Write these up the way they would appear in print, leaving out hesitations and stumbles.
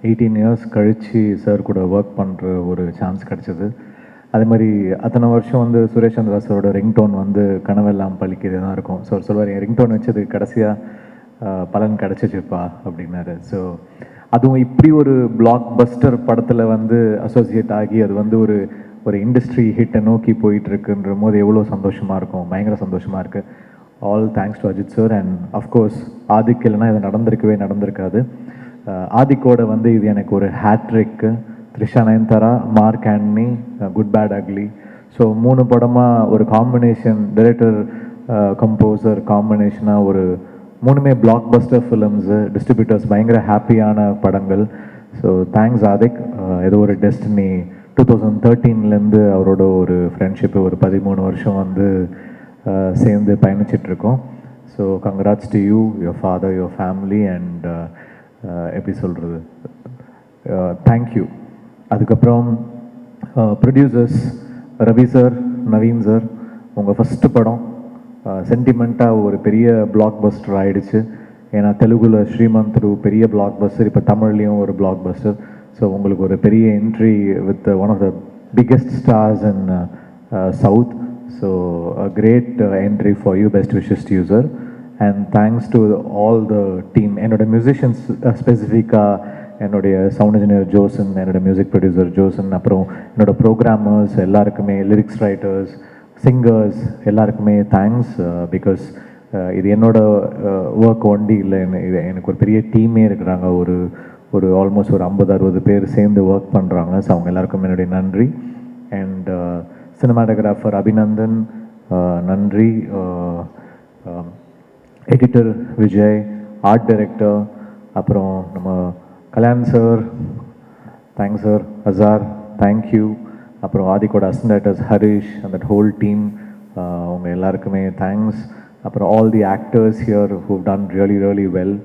18 years கழித்து sir கூட work பண்ணுற ஒரு சான்ஸ் கிடச்சிது. அதே மாதிரி அத்தனை வருஷம் வந்து சுரேஷ் சந்திரா சாரோட ரிங்டோன் வந்து கனவெல்லாம் பழிக்கிறது தான் இருக்கும். ஸோ சொல்லுவார், என் ரிங்டோன் வச்சது கடைசியாக பலன் கிடச்சிச்சுப்பா அப்படின்னாரு. ஸோ அதுவும் இப்படி ஒரு பிளாக் பஸ்டர் படத்தில் வந்து அசோசியேட் ஆகி அது வந்து ஒரு ஒரு இண்டஸ்ட்ரி ஹிட்டை நோக்கி போயிட்டுருக்குன்ற போது எவ்வளோ சந்தோஷமாக இருக்கும், பயங்கர சந்தோஷமாக இருக்குது. All thanks to Ajith sir and of course Adhik இல்லைனா இது நடந்திருக்காது. ஆதிக்கோட வந்து இது எனக்கு ஒரு hattrick. Trisha Nayanthara, Mark Antony, Good bad Ugly. So 3 படமாக ஒரு காம்பினேஷன், டைரக்டர் கம்போசர் காம்பினேஷனாக ஒரு 3மே பிளாக் பஸ்டர் ஃபிலிம்ஸு, டிஸ்ட்ரிபியூட்டர்ஸ் பயங்கர ஹாப்பியான படங்கள். So thanks Adhik. ஏதோ ஒரு டெஸ்டினி 2013லேருந்து அவரோட ஒரு ஃப்ரெண்ட்ஷிப்பு ஒரு 13 வருஷம் வந்து சேர்ந்து பயணிச்சிட்ருக்கோம். So congrats to you, your father, your family and எப்படி சொல்கிறது, தேங்க்யூ. அதுக்கப்புறம் producers Ravi sir, Naveen sir, உங்கள் ஃபஸ்ட்டு படம் சென்டிமெண்ட்டாக ஒரு பெரிய பிளாக் பஸ்டர் ஆகிடுச்சு. ஏன்னா தெலுங்குல ஸ்ரீமந்த்ரு பெரிய பிளாக் பஸ்டர், இப்போ தமிழ்லேயும் ஒரு பிளாக் பஸ்டர். ஸோ உங்களுக்கு ஒரு பெரிய entry with one of the biggest stars in south. So a great entry for you. Best wishes to you sir. And thanks to all the team. என்னோடய மியூசிஷியன்ஸ் ஸ்பெசிஃபிக்காக என்னுடைய சவுண்ட் இன்ஜினியர் ஜோசன், என்னோடய music producer ஜோசன், அப்புறம் என்னோடய programmers எல்லாருக்குமே, lyrics writers, singers எல்லாருக்குமே thanks. Because இது என்னோட ஒர்க் ஒண்டி இல்லை, இது எனக்கு ஒரு பெரிய டீமே இருக்கிறாங்க. ஒரு ஆல்மோஸ்ட் ஒரு 50-60 பேர் சேர்ந்து ஒர்க் பண்ணுறாங்க. ஸோ அவங்க எல்லாருக்கும் என்னுடைய நன்றி. அண்ட் சினிமாட்டோகிராஃபர் அபிநந்தன் நன்றி, எடிட்டர் விஜய், ஆர்ட் டைரக்டர், அப்புறம் நம்ம Kalyan sir, thanks sir, Azhar, thank you. அப்புறம் ஆதிக்கோட assistant directors Harish and that whole team, அவங்க எல்லாருக்குமே தேங்க்ஸ். அப்புறம் all the actors here who done really well,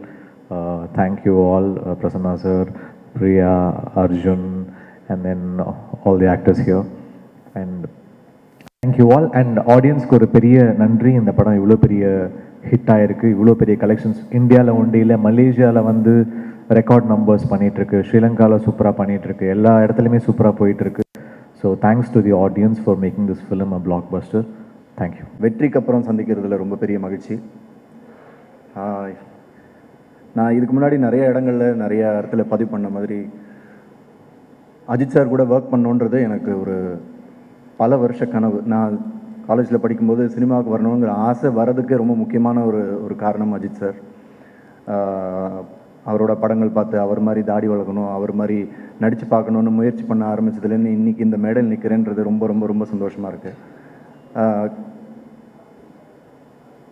thank you all. Prasanna sir, Priya, Arjun and then all the actors here and thank you all. And ஆடியன்ஸ்க்கு ஒரு பெரிய நன்றி. இந்த படம் இவ்வளோ பெரிய ஹிட் ஆகிருக்கு, இவ்வளோ பெரிய கலெக்ஷன்ஸ் இந்தியாவில் ஒண்டியில், மலேசியாவில் வந்து ரெக்கார்ட் நம்பர்ஸ் பண்ணிகிட்ருக்கு, ஸ்ரீலங்காவில் சூப்பராக பண்ணிகிட்ருக்கு, எல்லா இடத்துலையுமே சூப்பராக போயிட்டுருக்கு. So thanks to the audience for making this film a black Bastar. Thank you. வெற்றிக்கு அப்புறம் சந்திக்கிறதுல ரொம்ப பெரிய மகிழ்ச்சி. நான் இதுக்கு முன்னாடி நிறைய இடத்துல பதிவு பண்ண மாதிரி அஜித் சார் கூட ஒர்க் பண்ணோன்றது எனக்கு ஒரு பல வருஷ கனவு. நான் காலேஜில் படிக்கும்போது சினிமாவுக்கு வரணுங்கிற ஆசை வரதுக்கு ரொம்ப முக்கியமான ஒரு காரணம் அஜித் சார். அவரோட படங்கள் பார்த்து அவர் மாதிரி தாடி வளர்க்கணும், அவர் மாதிரி நடித்து பார்க்கணுன்னு முயற்சி பண்ண ஆரம்பித்ததுலேருந்து இன்றைக்கி இந்த மேடையில் நிற்கிறேன்றது ரொம்ப ரொம்ப ரொம்ப சந்தோஷமாக இருக்குது.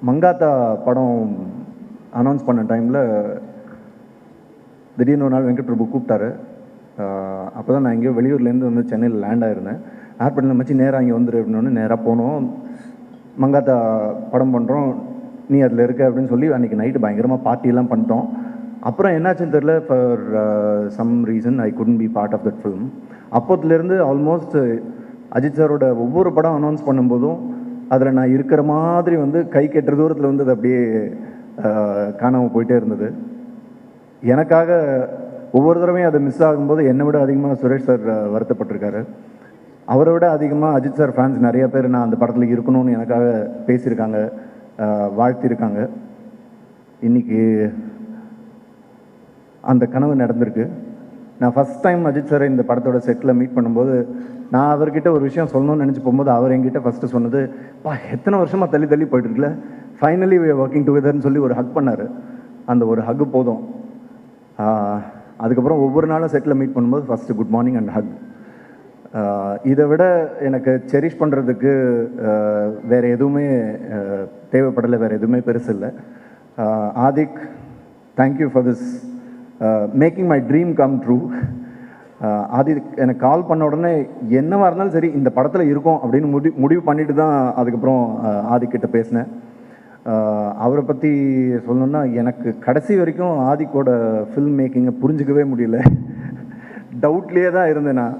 மங்காத்தா படம் அனௌன்ஸ் பண்ண டைமில் திடீர்னு ஒரு நாள் வெங்கட் பிரபு கூப்பிட்டாரு. அப்போ தான் நான் எங்கேயோ வெளியூர்லேருந்து வந்து சென்னையில் லேண்ட் ஆகிருந்தேன். ஏர்போர்ட்டில் மச்சி நேராக இங்கே வந்துரு அப்படின்னோடனே நேராக போனோம். மங்காத்தா படம் பண்ணுறோம், நீ அதில் இருக்க அப்படின்னு சொல்லி அன்றைக்கி நைட்டு பயங்கரமாக பார்ட்டியெல்லாம் பண்ணிட்டோம். அப்புறம் என்னாச்சுன்னு தெரில, for some reason I couldn't be part of that film. அப்போத்துலேருந்து ஆல்மோஸ்ட் அஜித் சாரோட ஒவ்வொரு படம் அனௌன்ஸ் பண்ணும்போதும் அதில் நான் இருக்கிற மாதிரி வந்து கை கெட்டுற தூரத்தில் வந்து அது அப்படியே காணாமல் போயிட்டே இருந்தது. எனக்காக ஒவ்வொரு தடவையும் அதை மிஸ் ஆகும்போது என்னை விட அதிகமாக சுரேஷ் சார் வருத்தப்பட்டிருக்காரு. அவரை விட அதிகமாக அஜித் சார் ஃபேன்ஸ் நிறைய பேர் நான் அந்த படத்தில் இருக்கணும்னு எனக்காக பேசியிருக்காங்க, வாழ்த்திருக்காங்க. இன்றைக்கி அந்த கனவு நடந்திருக்கு. நான் ஃபஸ்ட் டைம் அஜித் சாரை இந்த படத்தோட செட்டில் மீட் பண்ணும்போது நான் அவர்கிட்ட ஒரு விஷயம் சொல்லணும்னு நினச்சி போகும்போது அவர் என்கிட்ட ஃபஸ்ட்டு சொன்னது, எத்தனை வருஷமாக தள்ளி போயிட்டுருக்குல, ஃபைனலி வி ஆர் ஒர்க்கிங் டுகெதர்னு சொல்லி ஒரு ஹக் பண்ணார். அந்த ஒரு ஹக்கு போதும். அதுக்கப்புறம் ஒவ்வொரு நாளும் செட்டில் மீட் பண்ணும்போது first good morning and Haq. இதை விட எனக்கு செரிஷ் பண்ணுறதுக்கு வேறு எதுவுமே தேவைப்படலை, வேறு எதுவுமே பெருசு இல்லை. Adhik, thank you for this making my dream come true. Adhik எனக்கு கால் பண்ண உடனே என்னவாக இருந்தாலும் சரி இந்த படத்தில் இருக்கும் அப்படின்னு முடிவு பண்ணிட்டு தான் அதுக்கப்புறம் ஆதிக்கிட்ட பேசினேன். அவரை பற்றி சொல்லணுன்னா எனக்கு கடைசி வரைக்கும் ஆதிக்கோட ஃபில்ம் மேக்கிங்கை புரிஞ்சிக்கவே முடியல. டவுட்லேயே தான் இருந்தேன் நான்.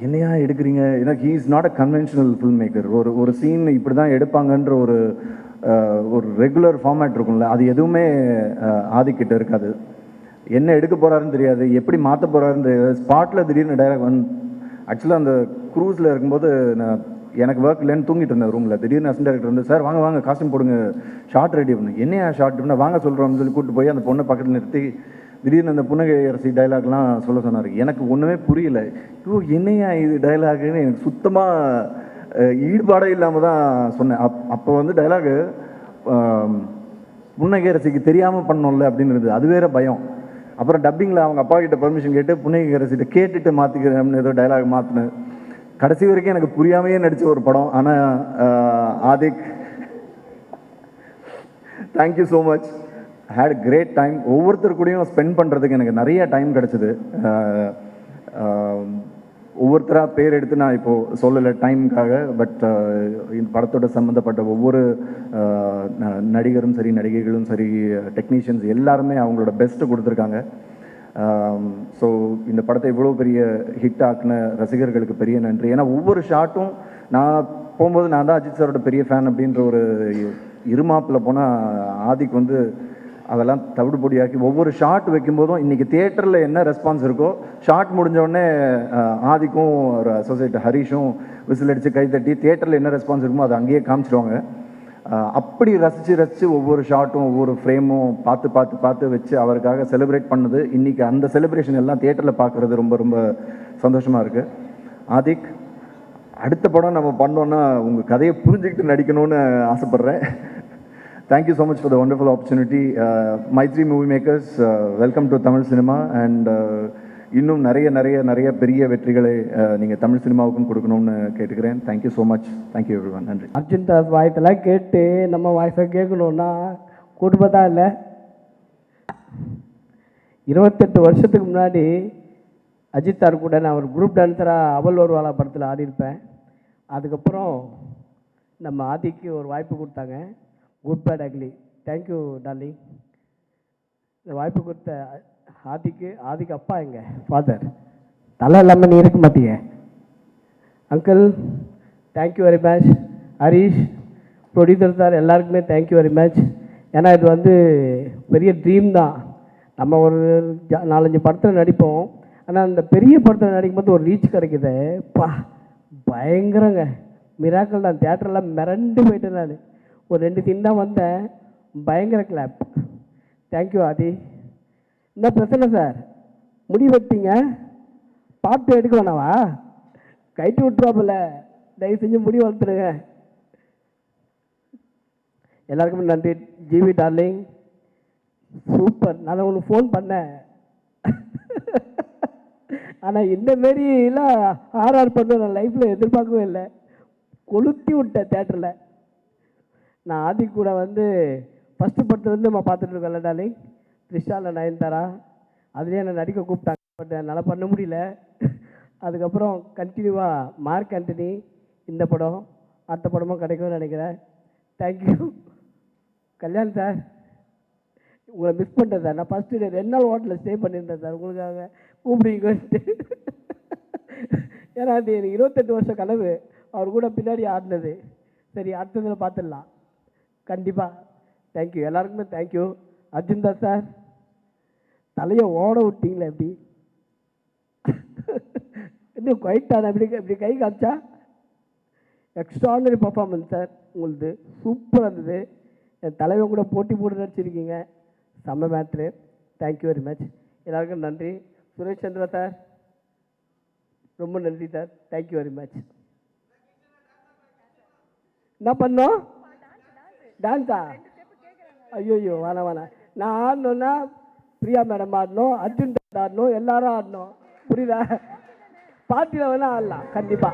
என்னையா எடுக்கிறீங்க, ஏன்னா he is not a conventional film maker. ஒரு சீன் இப்படி தான் எடுப்பாங்கன்ற ஒரு ரெகுலர் ஃபார்மேட் இருக்கும்ல, அது எதுவுமே ஆதிக்கிட்ட இருக்காது. என்ன எடுக்க போகிறாருன்னு தெரியாது, எப்படி மாற்ற போகிறாருன்னு தெரியாது. ஸ்பாட்டில் திடீர்னு டைலாக் ஆக்சுவலாக அந்த க்ரூஸில் இருக்கும்போது நான் எனக்கு ஒர்க் இல்லைன்னு தூங்கிட்டு இருந்தேன் ரூமில். திடீர்னு அசிஸ்டன்ட் டைரக்டர் வந்து, சார் வாங்க வாங்க காஸ்டியூம் போடுங்க, ஷார்ட் ரெடி பண்ணு. என்னையா ஷார்ட் அப்படின்னா, வாங்க சொல்கிறோம்னு சொல்லி கூப்பிட்டு போய் அந்த பொண்ணை பக்கத்தில் நிறுத்தி திடீர்னு அந்த புன்னகை அரசி டைலாக்லாம் சொல்ல சொன்னார். எனக்கு ஒன்றுமே புரியல. ஐயோ என்னையா இது டைலாகுன்னு எனக்கு சுத்தமாக ஈடுபாடே இல்லாமல் தான் சொன்னேன். அப்போ வந்து டைலாகு புன்னகை அரசிக்கு தெரியாமல் பண்ணோம்ல அப்படின்னு இருந்தது. அது வேற பயம். அப்புறம் டப்பிங்கில் அவங்க அப்பா கிட்ட பர்மிஷன் கேட்டு புன்னகை அரசிட்ட கேட்டுட்டு மாற்றிக்கிறேன் ஏதோ டைலாக் மாற்றினேன். கடைசி வரைக்கும் எனக்கு புரியாமையே நடித்த ஒரு படம். ஆனால் Adhik, thank you so much. Had great time. ஒவ்வொருத்தர் கூடயும் ஸ்பெண்ட் பண்ணுறதுக்கு எனக்கு நிறைய டைம் கிடச்சிது. ஒவ்வொருத்தராக பேர் எடுத்து நான் இப்போது சொல்லலை டைமுக்காக. பட் இந்த படத்தோட சம்மந்தப்பட்ட ஒவ்வொரு நடிகரும் சரி, நடிகைகளும் சரி, டெக்னீஷியன்ஸ் எல்லாருமே அவங்களோட பெஸ்ட்டு கொடுத்துருக்காங்க. ஸோ இந்த படத்தை இவ்வளோ பெரிய ஹிட் ஆக்கின ரசிகர்களுக்கு பெரிய நன்றி. ஏன்னா ஒவ்வொரு ஷாட்டும் நான் போகும்போது நான் தான் அஜித் சாரோட பெரிய ஃபேன் அப்படின்ற ஒரு இருமாப்பில் போனால் ஆதிக் வந்து அதெல்லாம் தவிடுபொடியாக்கி ஒவ்வொரு ஷாட் வைக்கும்போதும் இன்றைக்கி தியேட்டரில் என்ன ரெஸ்பான்ஸ் இருக்கோ, ஷாட் முடிஞ்சோடனே ஆதிக்கும் ஒரு அசோசியேட் ஹரிஷும் விசில் அடித்து கைத்தட்டி தியேட்டரில் என்ன ரெஸ்பான்ஸ் இருக்குமோ அதை அங்கேயே காமிச்சிடுவாங்க. அப்படி ரசித்து ஒவ்வொரு ஷாட்டும் ஒவ்வொரு ஃப்ரேமும் பார்த்து வச்சு அவருக்காக செலிப்ரேட் பண்ணது. இன்றைக்கி அந்த செலிப்ரேஷன் எல்லாம் தியேட்டரில் பார்க்குறது ரொம்ப ரொம்ப சந்தோஷமாக இருக்குது. ஆதிக், அடுத்த படம் நம்ம பண்ணோன்னா உங்கள் கதையை புரிஞ்சுக்கிட்டு நடிக்கணும்னு ஆசைப்பட்றேன். Thank you so much for the wonderful opportunity. Mythri movie makers, welcome to Tamil cinema. And இன்னும் நிறைய பெரிய வெற்றிகளை நீங்கள் தமிழ் சினிமாவுக்கும் கொடுக்கணும்னு கேட்டுக்கிறேன். Thank you so much. Thank you everyone. நன்றி. அர்ஜுன் தாஸ் வாய்ஸெல்லாம் கேட்டு நம்ம வாய்ஸை கேட்கணுன்னா குடும்பத்தான் இல்லை. 28 வருஷத்துக்கு முன்னாடி அஜித் சார் கூட நான் ஒரு குரூப் டான்ஸராக அவள் ஒரு வாழா படத்தில் ஆடியிருப்பேன். அதுக்கப்புறம் நம்ம ஆதிக்கு ஒரு வாய்ப்பு கொடுத்தாங்க, good bad ugly. Thank you darling. இந்த வாய்ப்பு கொடுத்த ஆதிக்கு அப்பா எங்க ஃபாதர் தலை இல்லாமல் நீ இருக்க மாட்டீங்க uncle. Thank you very much. Harish, producer sir, எல்லாருக்குமே தேங்க்யூ வெரி மச். ஏன்னா இது வந்து பெரிய ட்ரீம் தான். நம்ம ஒரு 4-5 படத்தில் நடிப்போம். ஆனால் அந்த பெரிய படத்தில் நடிக்கும்போது ஒரு ரீச் கிடைக்குது. பா பயங்கரங்க, மிராக்கள் தான். தியேட்டரெல்லாம் மிரண்டு போயிட்டேன் நான். ஒரு 2 சீன் தான் வந்தேன், பயங்கர கிளாப். தேங்க்யூ ஆதி. என்ன பிரச்சனை சார், முடி வெட்டிங்க, பாட்டு எடுக்க வேணாவா? கைட்டு விட்டுருவாப்பில்ல, தயவு செஞ்சு முடி வளர்த்துருங்க. எல்லாருக்குமே நன்றி. GV darling, super. நான் உனக்கு ஃபோன் பண்ணேன், ஆனால் இந்தமாரிலாம் ஆர்ஆர் பண்ண நான் லைஃப்பில் எதிர்பார்க்கவே இல்லை. கொளுத்தி விட்டேன் தேட்டரில். நான் ஆதி கூட வந்து ஃபஸ்ட்டு படத்துலேருந்து நம்ம பார்த்துட்டு இருக்கோம்ல டார்லிங், த்ரிஷாவில் நயன்தாரா, அதுலேயே என்னை நடிக்க கூப்பிட்டாங்க. பட் என்னால் பண்ண முடியல. அதுக்கப்புறம் கண்டினியூவாக மார்க் ஆண்டனி, இந்த படம், அடுத்த படமும் கிடைக்கும்னு நினைக்கிறேன். தேங்க்யூ. கல்யாண் சார், உங்களை மிஸ் பண்ணிட்டேன் சார். நான் ஃபஸ்ட்டு 2 நாள் ஹோட்டலில் ஸ்டே பண்ணியிருந்தேன் சார் உங்களுக்காக கூப்பிடுங்கன்ட்டு. ஏன்னா அது எனக்கு 28 வருஷம் கனவு அவர் கூட பின்னாடி ஆடினது. சரி, அடுத்ததில் பார்த்துடலாம் கண்டிப்பாக. தேங்க்யூ, எல்லாருக்குமே தேங்க்யூ. அர்ஜுன் தாஸ் சார், தலையை ஓட விட்டீங்களே எப்படி? இன்னும் குவைட்டான இப்படி கை காமிச்சா எக்ஸ்ட்ரானரி பர்ஃபார்மன்ஸ் சார் உங்களுது. சூப்பராக இருந்தது. என் தலைவன் கூட போட்டி போட்டு நடிச்சிருக்கீங்க, செம்ம மேட்ரு. Thank you very much. எல்லாருக்கும் நன்றி. சுரேஷ் சந்திரா சார், ரொம்ப நன்றி சார். Thank you very much. என்ன பண்ணோம்? டான்ஸா? ஐயோ வேணாம். நான் ஆடணுன்னா பிரியா மேடம் ஆடணும், அர்ஜுன் ஆடணும், எல்லாரும் ஆடணும். புரியுதா? பார்ட்டியில் வேணால் ஆடலாம் கண்டிப்பாக.